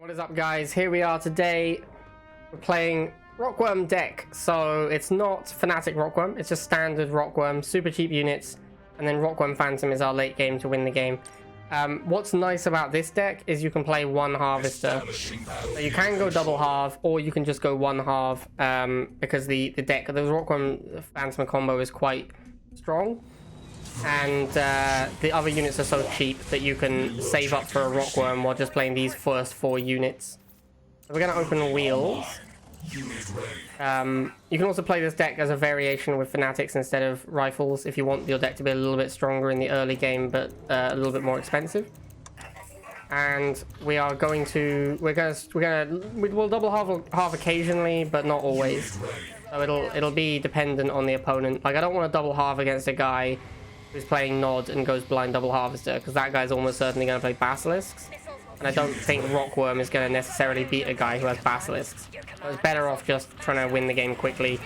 What is up, guys? Here we are today. We're playing Rockworm deck. So it's not Fnatic Rockworm, it's just standard Rockworm, super cheap units, and then Rockworm Phantom is our late game to win the game. What's nice about this deck is you can play one Harvester. So you can go double halve, or you can just go one halve, because the Rockworm Phantom combo is quite strong. And the other units are so cheap that you can save up for a Rockworm while just playing these first 4 units. So we're going to open wheels. You can also play this deck as a variation with Fanatics instead of rifles if you want your deck to be a little bit stronger in the early game, but a little bit more expensive. And we are going to we'll double halve occasionally, but not always. So it'll be dependent on the opponent. Like, I don't want to double halve against a guy who's playing Nod and goes blind double harvester, because that guy's almost certainly going to play basilisks, and I don't think Rockworm is going to necessarily beat a guy who has basilisks. So it's better off just trying to win the game quickly,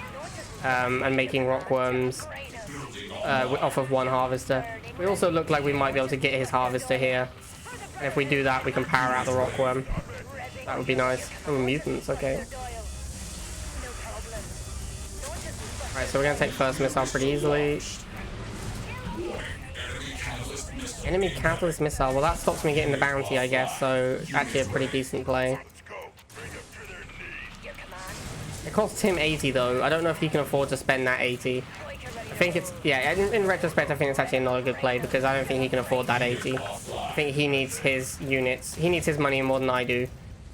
and making Rockworms off of one harvester. We also look like we might be able to get his harvester here, and if we do that we can power out the Rockworm. That would be nice. Oh, mutants, okay. Alright, so we're going to take first missile pretty easily. Enemy Catalyst Missile. Well, that stops me getting the bounty, I guess, so it's actually a pretty decent play. It costs him 80, though. I don't know if he can afford to spend that 80. I think it's... yeah, in retrospect, I think it's actually not a good play, because I don't think he can afford that 80. I think he needs his units. He needs his money more than I do.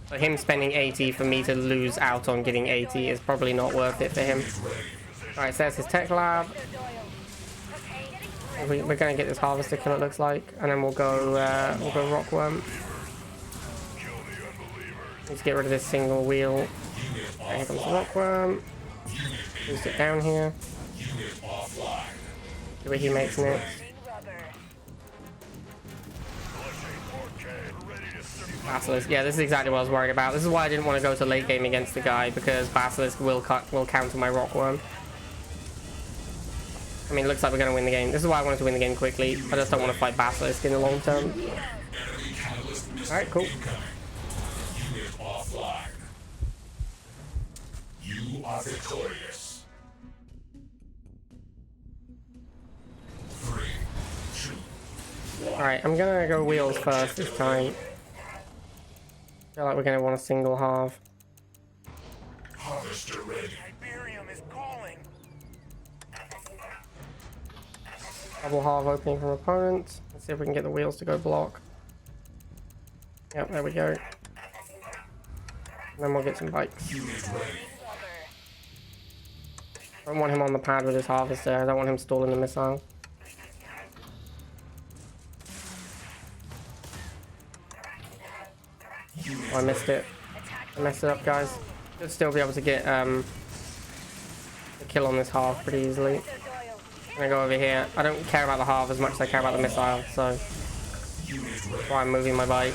So him spending 80 for me to lose out on getting 80 is probably not worth it for him. Alright, so there's his tech lab. We're gonna get this harvester kill, it looks like, and then we'll go Rockworm. Need to get rid of this single wheel. Okay, here comes the Rockworm. Boost it down here. See what he makes next. Basilisk. Yeah, this is exactly what I was worried about. This is why I didn't want to go to late game against the guy, because Basilisk will counter my Rockworm. I mean, it looks like we're going to win the game. This is why I wanted to win the game quickly. I just don't want to fight Basilisk in the long term. Alright, cool. You are victorious. 3, 2, 1. Alright, I'm going to go wheels first this time. I feel like we're going to want a single halve. Harvester ready. Double halve opening from opponent. Let's see if we can get the wheels to go block. Yep, there we go. And then we'll get some bikes. I don't want him on the pad with his harvester. I don't want him stalling the missile. Oh, I missed it. I messed it up, guys. Should still be able to get a kill on this halve pretty easily. I'm gonna go over here. I don't care about the halve as much as I care about the missile, so that's why I'm moving my bike.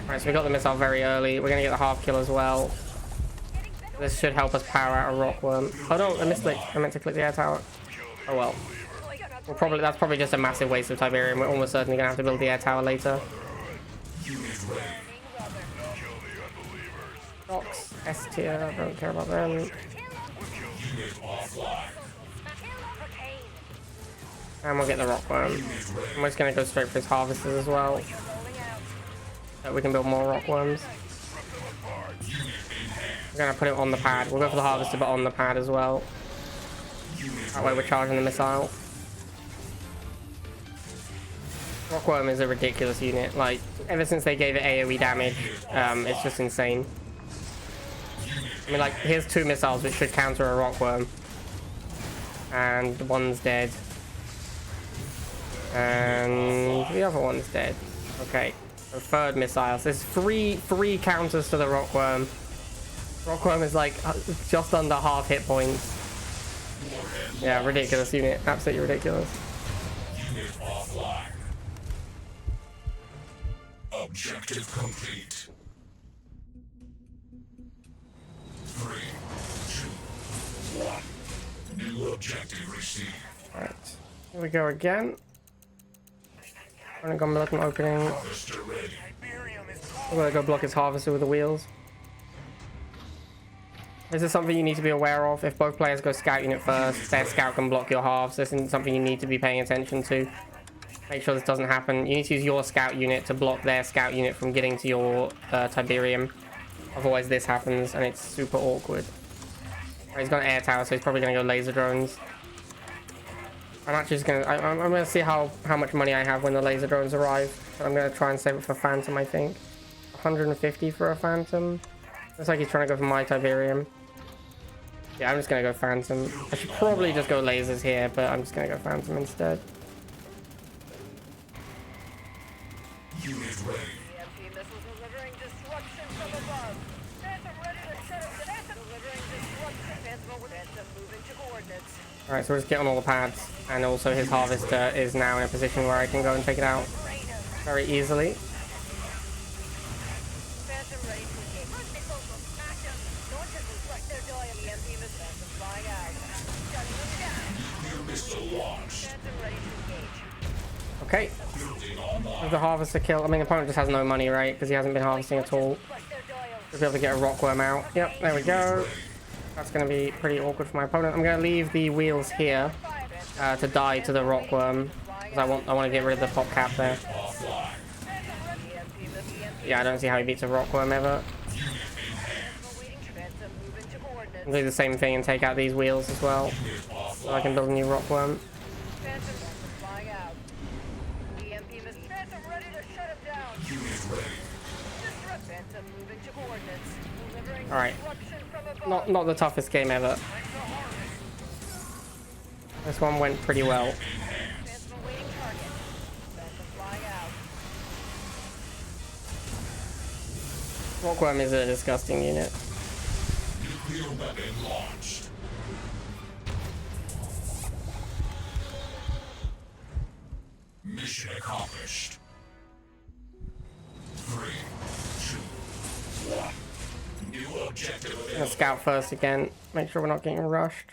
Alright, so we got the missile very early. We're gonna get the half kill as well. This should help us power out a Rockworm. Oh no, I misclicked. I meant to click the air tower. Oh well. That's probably just a massive waste of Tiberium. We're almost certainly gonna have to build the air tower later. Rocks, S tier, I don't care about them. And we'll get the Rockworm. I'm just going to go straight for his harvesters as well, so we can build more Rockworms. We're going to put it on the pad. We'll go for the harvester, but on the pad as well. That way we're charging the missile. Rockworm is a ridiculous unit. Like, ever since they gave it AoE damage, it's just insane. I mean, like, here's 2 missiles which should counter a Rockworm. And one's dead. And the other one's dead. Okay, so 3rd missile. So there's three counters to the Rockworm. Rockworm is like just under half hit points. Yeah, ridiculous unit. Absolutely ridiculous. Unit offline. Objective complete. 3, 2, 1. New objective received. Alright, here we go again. I'm gonna go Militant opening. I'm gonna go block his harvester with the wheels. This is something you need to be aware of. If both players go scout unit first, their scout can block your halves. This isn't something you need to be paying attention to. Make sure this doesn't happen. You need to use your scout unit to block their scout unit from getting to your Tiberium. Otherwise this happens and it's super awkward. Right, he's got an air tower, so he's probably gonna go laser drones. I'm actually just gonna I'm gonna see how much money I have when the laser drones arrive. I'm gonna try and save it for Phantom, I think. 150 for a Phantom. Looks like he's trying to go for my Tiberium. Yeah, I'm just gonna go Phantom. I should probably just go lasers here, but I'm just gonna go Phantom instead. Unit ready. EMP missiles delivering destruction from above. Phantom ready to set up the Phantom delivering destruction. Phantom moving to coordinates. Alright, so we'll just get on all the pads. And also his harvester is now in a position where I can go and take it out very easily. Phantom ready to engage. Missiles will smash them. No one can deflect their joy. EMP missiles. Phantom flying out. Shutting them down. Nuclear missile launched. Phantom ready to engage. Okay. Building online. With the harvester kill, I mean, the opponent just has no money, right? Because he hasn't been harvesting at all. Deflect their joy. Should be able to get a Rockworm out. Yep, there we go. That's going to be pretty awkward for my opponent. I'm going to leave the wheels here to die to the Rockworm. Because I want to get rid of the pop cap there. Offline. Yeah, I don't see how he beats a Rockworm ever. Phantom moving to coordinates. I'll do the same thing and take out these wheels as well. So I can build a new Rockworm. Phantom flying out. EMP missiles. Phantom ready to shut him down. Unit ready. Disrupt. Phantom moving to coordinates. Delivering Alright. destruction from above. Not the toughest game ever. This one went pretty well. Phantom awaiting target. Phantom flying out. Rockworm is a disgusting unit. Nuclear weapon launched. Mission accomplished. 3, 2, 1. New objective I'm gonna available. scout first again. Make sure we're not getting rushed.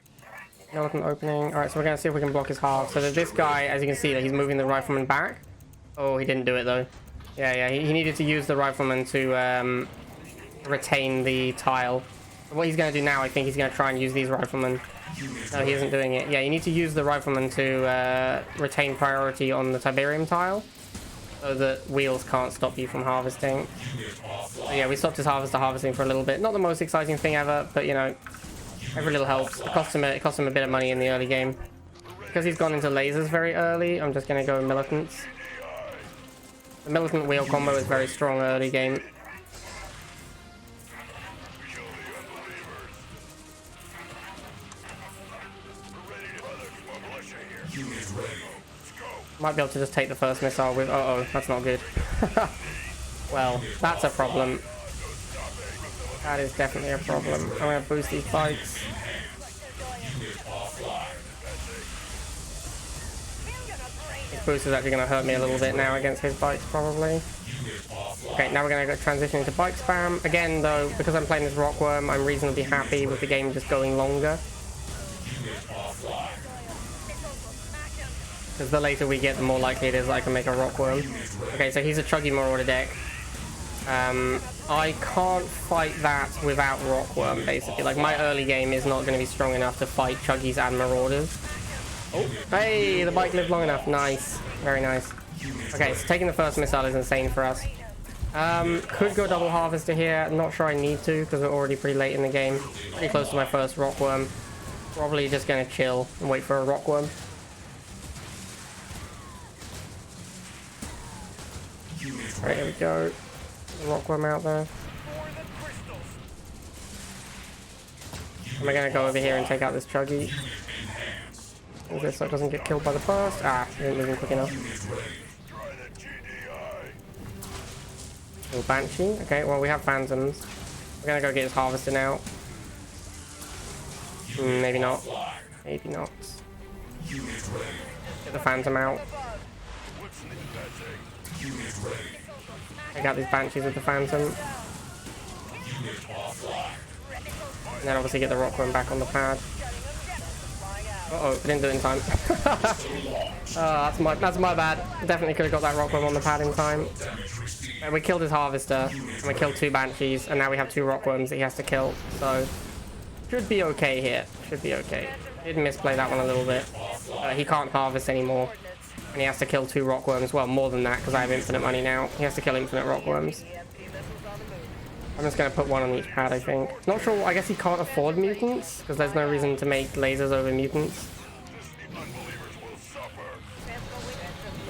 No open opening. Alright, so we're gonna see if we can block his half. So that this guy, as you can see, he's moving the rifleman back. Oh, he didn't do it though. Yeah, he needed to use the rifleman to retain the tile. What he's going to do now, I think he's going to try and use these riflemen. No, he isn't doing it. Yeah, you need to use the rifleman to retain priority on the Tiberium tile, so that wheels can't stop you from harvesting. So yeah, we stopped his harvesting for a little bit. Not the most exciting thing ever, but you know, every little helps. It cost him a bit of money in the early game. Because he's gone into lasers very early, I'm just going to go militants. The militant wheel combo is very strong early game. Unit ready. Might be able to just take the first missile with... Uh-oh, that's not good. Well, that's a problem. That is definitely a problem. I'm going to boost these bikes. His boost is actually going to hurt me a little bit now against his bikes, probably. Okay, now we're going to transition into bike spam. Again, though, because I'm playing this Rockworm, I'm reasonably happy with the game just going longer. Because the later we get, the more likely it is I can make a Rockworm. Okay, so he's a Chuggy Marauder deck. I can't fight that without Rockworm, basically. Like, my early game is not going to be strong enough to fight Chuggies and Marauders. Oh, hey, the bike lived long enough. Nice. Very nice. Okay, so taking the first missile is insane for us. Could go double harvester here. Not sure I need to, because we're already pretty late in the game. Pretty close to my first Rockworm. Probably just going to chill and wait for a Rockworm. Alright, here we go. Rockworm out there. Am I going to go over here and take out this Chuggy? This so it doesn't get killed by the burst. Ah, he didn't move him quick enough. Little Banshee. Okay, well, we have Phantoms. We're going to go get his Harvester now. Maybe not. Maybe not. Get the Phantom out. Take out these Banshees with the Phantom. And then obviously get the Rockworm back on the pad. Uh-oh, I didn't do it in time. Oh, that's my bad. Definitely could have got that Rockworm on the pad in time. Damage received. And we killed his harvester, and we killed 2 banshees, and now we have 2 rockworms that he has to kill. So should be okay here. Should be okay. Did misplay that one a little bit. He can't harvest anymore, and he has to kill 2 rockworms. Well, more than that because I have infinite money now. He has to kill infinite rockworms. I'm just gonna put 1 on each pad, I think. Not sure. I guess he can't afford mutants because there's no reason to make lasers over mutants.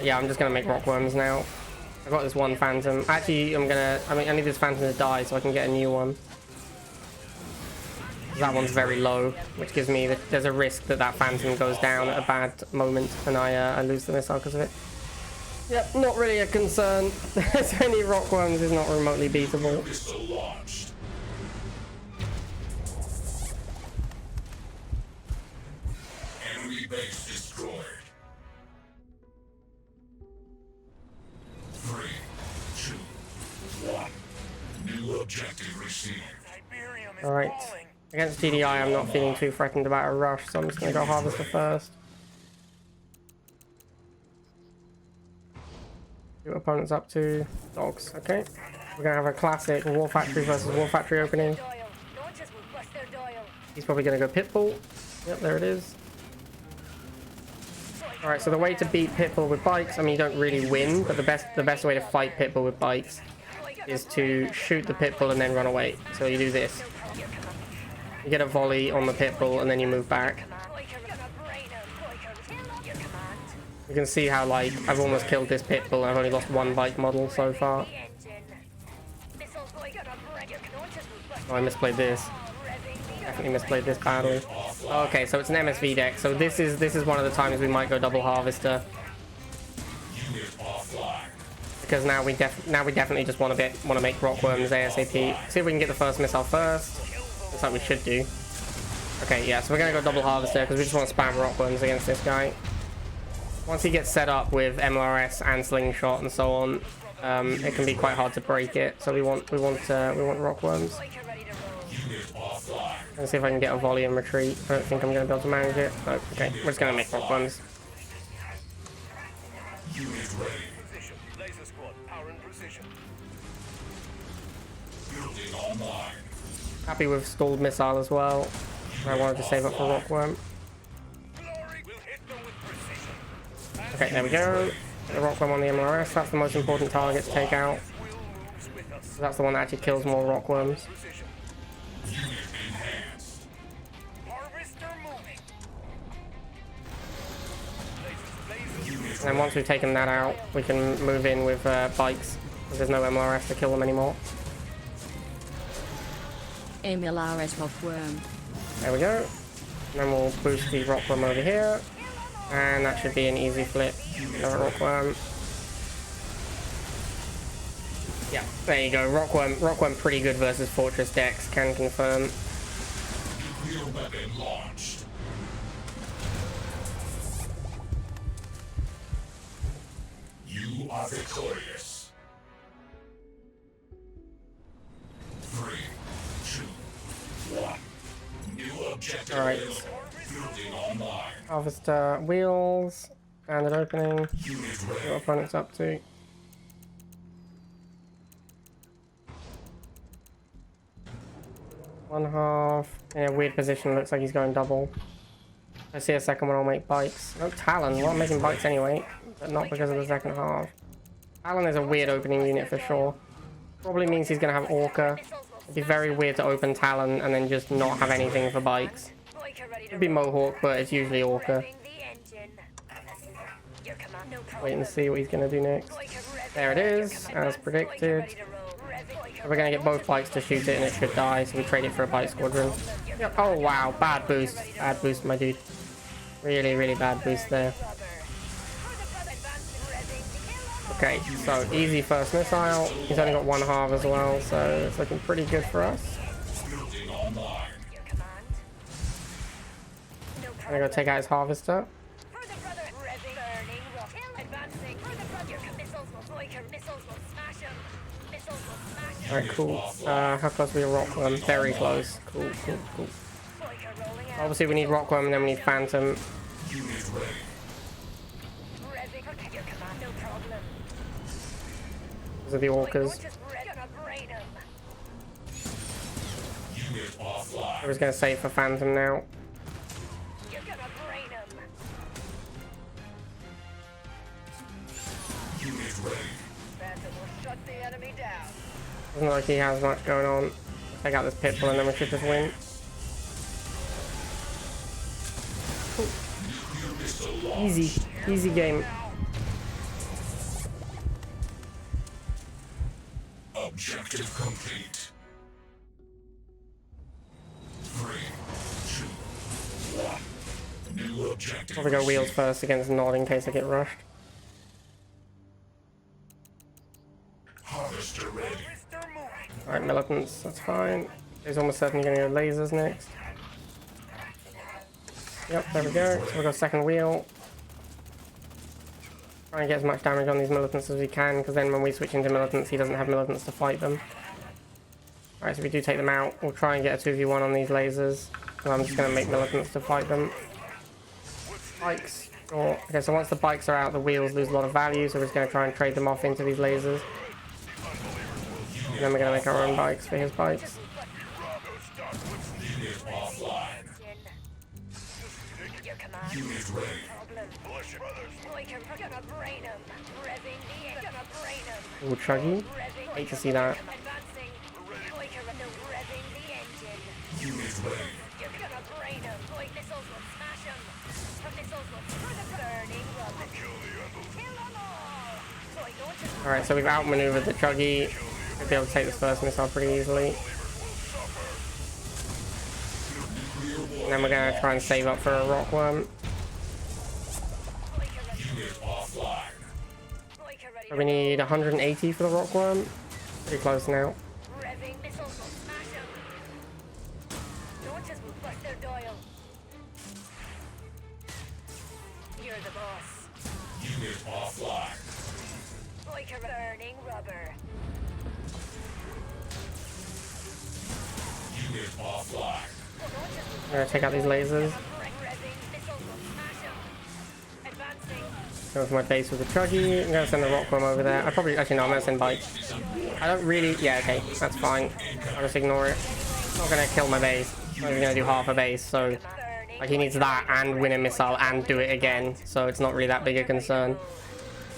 Yeah, I'm just gonna make rockworms now. I got this 1 phantom. Actually, I need this phantom to die so I can get a new one. That one's very low, which gives me there's a risk that that phantom goes down at a bad moment and I lose the missile because of it. Yep, not really a concern. There's any rockworms is not remotely beatable. Enemy base destroyed. 3, 2, 1. New objective received. Alright. Against GDI, I'm not feeling too threatened about a rush, so I'm just going to go Harvester first. See what opponent's up to. Dogs, okay. We're going to have a classic War Factory versus War Factory opening. He's probably going to go Pitbull. Yep, there it is. Alright, so the way to beat Pitbull with bikes, I mean, you don't really win, but the best way to fight Pitbull with bikes is to shoot the Pitbull and then run away. So you do this. You get a volley on the Pitbull and then you move back. You can see how, like, I've almost killed this Pitbull and I've only lost 1 bike model so far. Oh, I misplayed this. Definitely misplayed this badly. Okay, so it's an MSV deck. So this is one of the times we might go double harvester. Because now we definitely just want to make rockworms ASAP. See if we can get the first missile first. Looks like we should do. Okay, yeah, so we're gonna go double harvester because we just want to spam rockworms against this guy. Once he gets set up with MLRS and slingshot and so on, it can be quite hard to break it. So we want rockworms. Let's see if I can get a volley and retreat. I don't think I'm gonna be able to manage it. No, okay, we're just gonna make rockworms. Happy with stalled missile as well. I wanted to save up for rockworm. Okay, there we go. Get the rockworm on the MRS. That's the most important target to take out. So that's the one that actually kills more rockworms. And then once we've taken that out, we can move in with bikes. Because there's no MLRS to kill them anymore. MLRS Rockworm. There we go. And then we'll boost the Rockworm over here. And that should be an easy flip. Another Rockworm. Yeah, there you go. Rockworm pretty good versus Fortress decks, can confirm. Nuclear weapon launched. You are victorious. 3, 2, 1. New objective. Alright. Building online. Harvester wheels. Standard opening. Unit See what ready. opponent's up to. One half. In a weird position, looks like he's going double. I see a second one, I'll make bikes. Oh, Talon. Well, I'm making bikes anyway, but not because of the second half. Talon is a weird opening unit for sure. Probably means he's going to have Orca. It'd be very weird to open Talon and then just not have anything for bikes. It'd be Mohawk, but it's usually Orca. Wait and see what he's going to do next. There it is, as predicted. We're going to get both bikes to shoot it and it should die, so we trade it for a bike squadron. Yep. Oh wow, bad boost. Bad boost, my dude. Really, really bad boost there. Okay, so easy first missile. He's only got 1 half as well, so it's looking pretty good for us. Building online. I'm gonna go take out his harvester. Alright, cool. How close are we to Rockworm? Very close. Cool, cool, cool. Obviously we need Rockworm and then we need Phantom. Unit ready. because of the orcas. Unit offline. I was going to save for Phantom now. Unit ready. Doesn't look like he has much going on. Take out this Pitbull and then we should just win. Easy. Easy game. Objective complete. 3, 2, 1. New objective. Probably go wheels received. first against Nod in case I get rushed. Harvester ready. Alright, militants, that's fine. He's almost certainly going to go lasers next. Yep, there we go. So we've got second wheel. Try and get as much damage on these militants as we can, because then when we switch into militants, he doesn't have militants to fight them. Alright, so we do take them out. We'll try and get a 2v1 on these lasers. And I'm just going to make militants to fight them. Bikes. Sure. Okay, so once the bikes are out, the wheels lose a lot of value, so we're just going to try and trade them off into these lasers. And then we're going to make our own bikes for his bikes. Unit offline. Unit ready. Ooh, Chuggy. Hate to see that. Unit ready. Alright, so we've outmaneuvered the Chuggy. Should be able to take this first missile pretty easily. And then we're going to try and save up for a Rockworm. Unit offline. So we need 180 for the Rockworm. Pretty close now. You're the boss. Unit offline. Like a burning rubber. Unit offline. I'm going to take out these lasers. Go for my base with the Chuggy. I'm going to send the Rockworm over there. I'm going to send bikes. I don't really, yeah, okay, that's fine. I'll just ignore it. I'm not going to kill my base. I'm only going to do half a base, so like he needs that and win a missile and do it again, so it's not really that big a concern.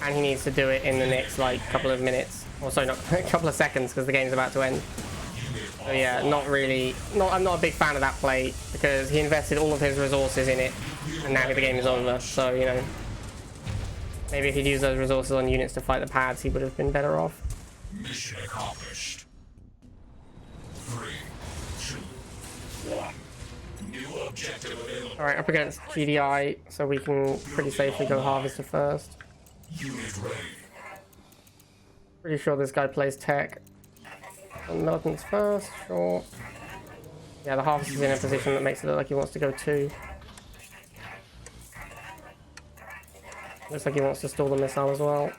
And he needs to do it in the next like couple of minutes, or sorry, not a couple of seconds, because the game's about to end. So yeah, I'm not a big fan of that play, because he invested all of his resources in it, and now the game is over, so you know. Maybe if he'd used those resources on units to fight the pads, he would have been better off. Mission accomplished. 3, 2, 1. New objective available. Alright, up against GDI, so we can pretty safely go Harvester first. Unit ready. Pretty sure this guy plays tech. And militants first, sure. Yeah, the Harvester's in a position that makes it look like he wants to go 2. Looks like he wants to stall the missile as well.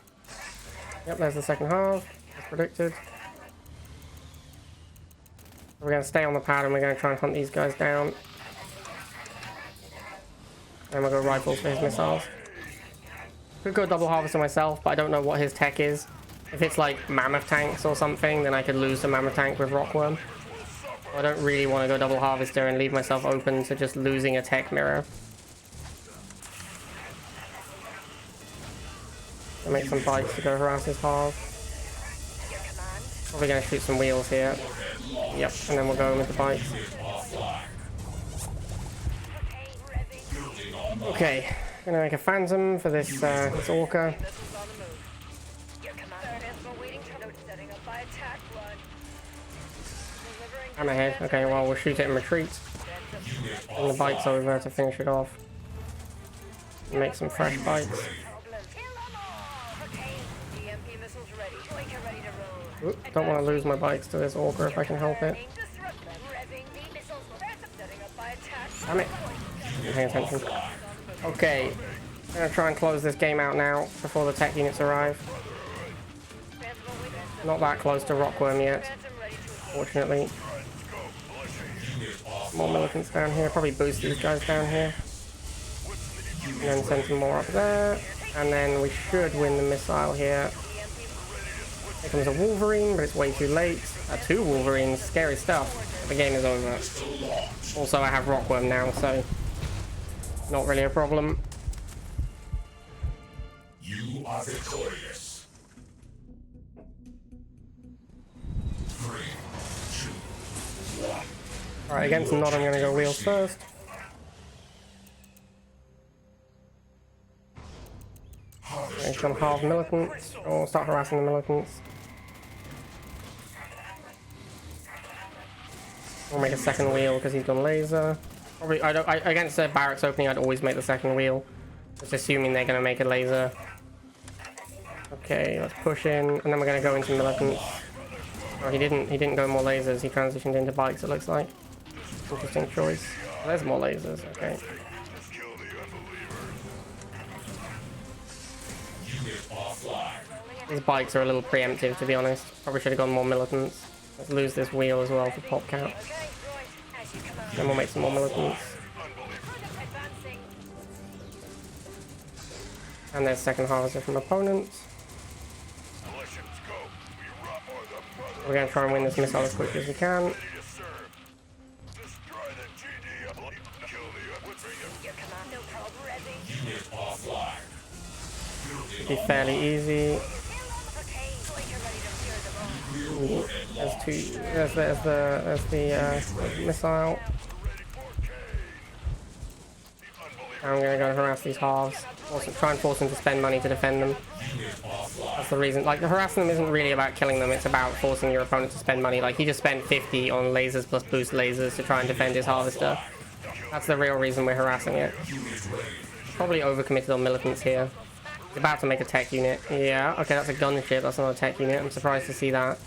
Yep, there's the second half, as predicted. We're going to stay on the pad and we're going to try and hunt these guys down. And we'll go rifles for his missiles. Could go double harvester myself, but I don't know what his tech is. If it's like mammoth tanks or something, then I could lose the mammoth tank with Rockworm. I don't really want to go double harvester and leave myself open to just losing a tech mirror. I'll make some bikes to go harass his half. Probably going to shoot some wheels here. Yep, and then we'll go in with the bikes. Okay, gonna make a Phantom for this this Orca. Hammerhead. Okay, well we'll shoot it in retreat. And the bikes over to finish it off. Make some fresh bikes. Oop, don't want to lose my bikes to this Orca if I can help it. Damn it. I'm paying attention. Okay, I'm gonna try and close this game out now before the tech units arrive. Not that close to Rockworm yet, fortunately. More militants down here, probably boost these guys down here. And then send some more up there. And then we should win the missile here. Here comes a Wolverine, but it's way too late. Two Wolverines, scary stuff. The game is over. Also, I have Rockworm now, so not really a problem. You are victorious. 3, 2, 1. Alright, against Nod, I'm gonna go wheels first. He's gonna halve militants, or start harassing the militants. We'll make a second wheel because he's gone laser. Probably, against the barracks opening, I'd always make the second wheel, just assuming they're gonna make a laser. Okay, let's push in, and then we're gonna go into militants. Oh, he didn't go more lasers. He transitioned into bikes. It looks like. Interesting choice. Oh, there's more lasers. Okay. These bikes are a little preemptive, to be honest. Probably should have gone more militants. Let's lose this wheel as well for pop count. Then we'll make some more militants. And there's second harvester from opponents. We're going to try and win this missile as quickly as we can. Should be fairly easy. There's the missile. I'm gonna go harass these halves. Also try and force them to spend money to defend them. That's the reason. Like, harassing them isn't really about killing them, it's about forcing your opponent to spend money. Like, he just spent 50 on lasers plus boost lasers to try and defend his harvester. That's the real reason we're harassing it. Probably overcommitted on militants here. He's about to make a tech unit. Yeah, okay, that's a gunship, that's not a tech unit. I'm surprised to see that.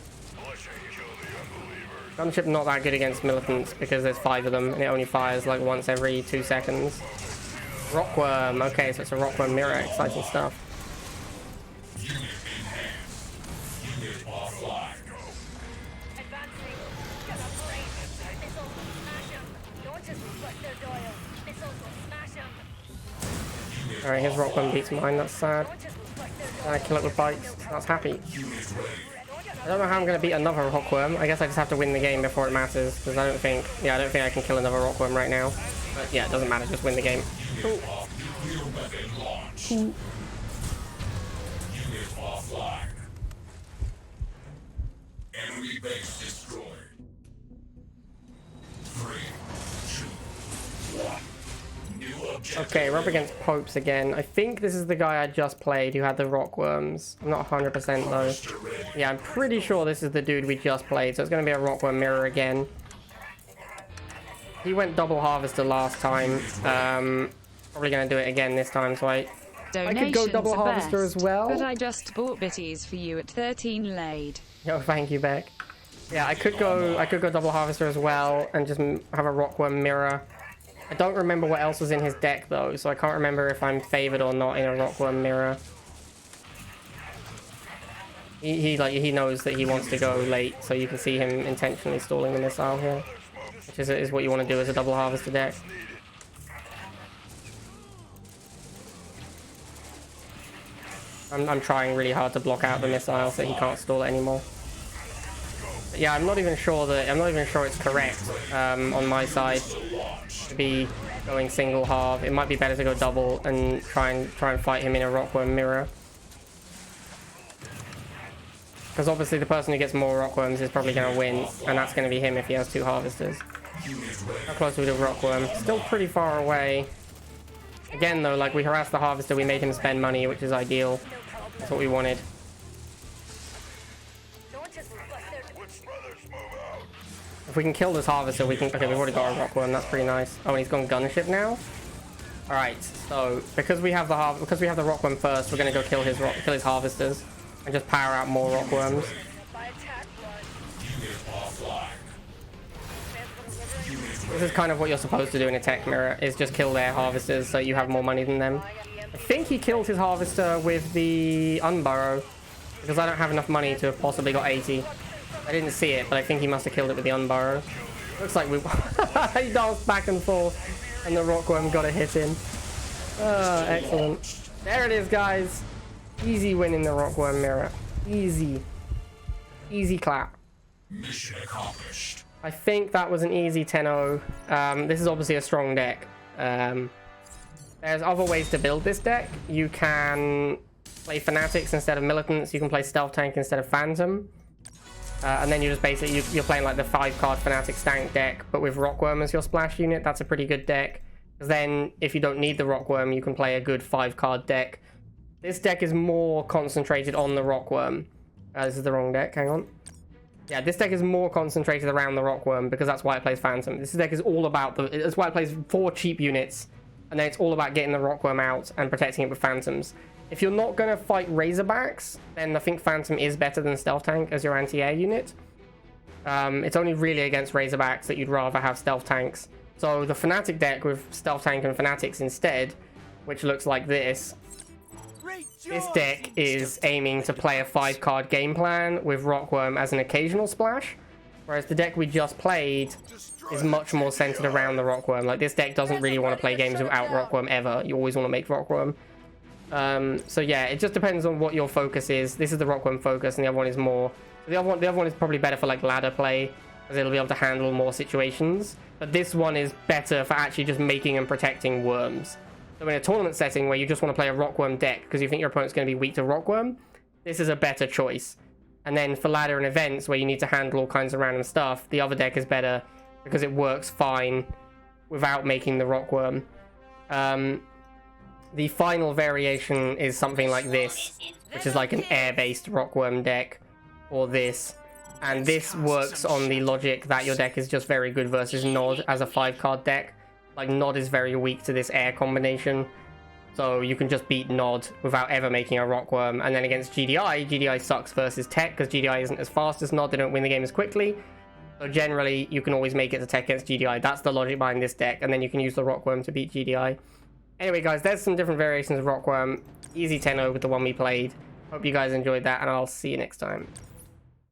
Gunship not that good against militants because there's 5 of them and it only fires like once every 2 seconds. Rockworm, okay, so it's a Rockworm mirror, exciting stuff. Alright, his Rockworm beats mine, that's sad. And I kill it with bikes, that's happy. I don't know how I'm going to beat another Rockworm. I guess I just have to win the game before it matters, because I don't think I can kill another Rockworm right now. But yeah, it doesn't matter, just win the game. Cool. Cool. Enemy base destroyed. 3, 2, 1. Okay, we're up against Popes again. I think this is the guy I just played who had the Rockworms. I'm not 100% though. Yeah, I'm pretty sure this is the dude we just played, so it's going to be a Rockworm mirror again. He went double harvester last time. Probably going to do it again this time, so I could go double harvester as well. But I just bought bitties for you at 13 laid. Yo, thank you, Beck. Yeah, I could go double harvester as well and just have a Rockworm mirror. I don't remember what else was in his deck though, so I can't remember if I'm favored or not in a Rockworm mirror. He knows that he wants to go late, so you can see him intentionally stalling the missile here, which is what you want to do as a double harvester deck. I'm trying really hard to block out the missile so he can't stall it anymore. But yeah, I'm not even sure it's correct on my side to be going single halve. It might be better to go double and try and fight him in a Rockworm mirror. Because obviously the person who gets more Rockworms is probably going to win, and that's going to be him if he has 2 harvesters. How close are we to Rockworm? Still pretty far away. Again though, like, we harassed the harvester, we made him spend money, which is ideal. That's what we wanted. If we can kill this harvester, we can... Okay, we've already got a Rockworm, that's pretty nice. Oh, and he's gone gunship now? Alright, so because we have the Rockworm first, we're gonna go kill his harvesters and just power out more Rockworms. This is kind of what you're supposed to do in a tech mirror, is just kill their harvesters so you have more money than them. I think he killed his harvester with the unburrow, because I don't have enough money to have possibly got 80. I didn't see it, but I think he must have killed it with the unburrow. Looks like we... He danced back and forth, and the Rockworm got a hit in. Oh, excellent. There it is, guys. Easy win in the Rockworm mirror. Easy. Easy clap. Mission accomplished. I think that was an easy 10-0. This is obviously a strong deck. There's other ways to build this deck. You can play Fanatics instead of Militants. You can play Stealth Tank instead of Phantom. And then you just basically, you're playing like the 5-card Fanatic Stank deck, but with Rockworm as your splash unit. That's a pretty good deck. Because then, if you don't need the Rockworm, you can play a good 5-card deck. This deck is more concentrated on the Rockworm. This is the wrong deck, hang on. Yeah, this deck is more concentrated around the Rockworm because that's why it plays Phantom. This deck is all about that's why it plays 4 cheap units, and then it's all about getting the Rockworm out and protecting it with Phantoms. If you're not going to fight Razorbacks, then I think Phantom is better than Stealth Tank as your anti-air unit. It's only really against Razorbacks that you'd rather have Stealth Tanks. So the Fanatic deck with Stealth Tank and Fanatics instead, which looks like this. This deck is aiming to play a 5-card game plan with Rockworm as an occasional splash, whereas the deck we just played is much more centered around the Rockworm. Like, this deck doesn't really want to play games without Rockworm ever. You always want to make Rockworm. So yeah, it just depends on what your focus is. This is the Rockworm focus, and the other one is more... The other one is probably better for like ladder play, because it'll be able to handle more situations. But this one is better for actually just making and protecting worms. So in a tournament setting where you just want to play a Rockworm deck because you think your opponent's going to be weak to Rockworm, this is a better choice. And then for ladder and events where you need to handle all kinds of random stuff, the other deck is better because it works fine without making the Rockworm. The final variation is something like this, which is like an air-based Rockworm deck, or this. And this works on the logic that your deck is just very good versus Nod as a 5-card deck. Like, Nod is very weak to this air combination, so you can just beat Nod without ever making a Rockworm. And then against GDI, GDI sucks versus Tech, because GDI isn't as fast as Nod, they don't win the game as quickly. So generally, you can always make it to Tech against GDI. That's the logic behind this deck, and then you can use the Rockworm to beat GDI. Anyway, guys, there's some different variations of Rockworm. Easy 10-0 with the one we played. Hope you guys enjoyed that, and I'll see you next time.